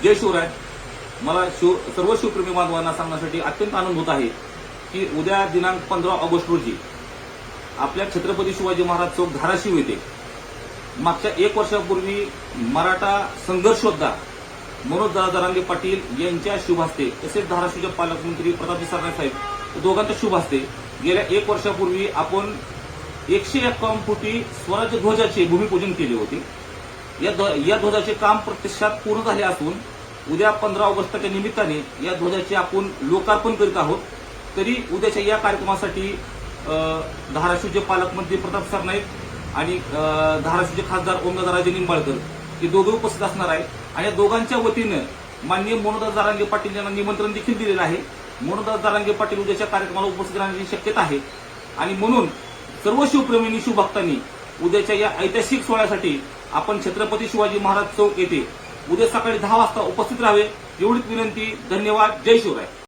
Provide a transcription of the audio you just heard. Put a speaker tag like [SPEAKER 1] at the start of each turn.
[SPEAKER 1] जय शिवराय. मला सर्व शिवप्रेमी बांधवांना सांगण्यासाठी अत्यंत आनंद होत आहे की उद्या दिनांक 15 ऑगस्ट रोजी आपल्या छत्रपती शिवाजी महाराज चौक धाराशिव येथे मागच्या 1 वर्षापूर्वी मराठा संघर्ष योद्धा मनोज जरांगे पाटील यांच्या शुभ हस्ते तसेच धाराशिवचे पालकमंत्री प्रतापजी सरनाईक साहेब दोघांच्या शुभ हस्ते गेल्या 1 वर्षापूर्वी आपण 151 फुटी स्वराज्य ध्वजाचे भूमिपूजन केले होते. या ध्वजाचे काम प्रत्यक्षात पूर्ण झाले असून उद्या 15 ऑगस्टच्या निमित्ताने या ध्वजाचे आपण लोकार्पण करीत आहोत. तरी उद्याच्या या कार्यक्रमासाठी धाराशिवचे पालकमंत्री प्रताप सरनाईक आणि धाराशिवचे खासदार ओमदादाराजे निंबाळकर हे दोघे उपस्थित असणार आहेत आणि या दोघांच्या वतीनं माननीय मनोज जरांगे पाटील यांना निमंत्रण देखील दिलेलं आहे. मनोज जरांगे पाटील उद्याच्या कार्यक्रमाला उपस्थित राहण्याची शक्यता आहे आणि म्हणून सर्व शिवप्रेमींनी शिवभक्तांनी उद्याच्या या ऐतिहासिक सोहळ्यासाठी आपण छत्रपती शिवाजी महाराज चौक येथे उद्या सकाळी 10 वाजता उपस्थित राहावे एवढीच विनंती. धन्यवाद. जय शिवराय.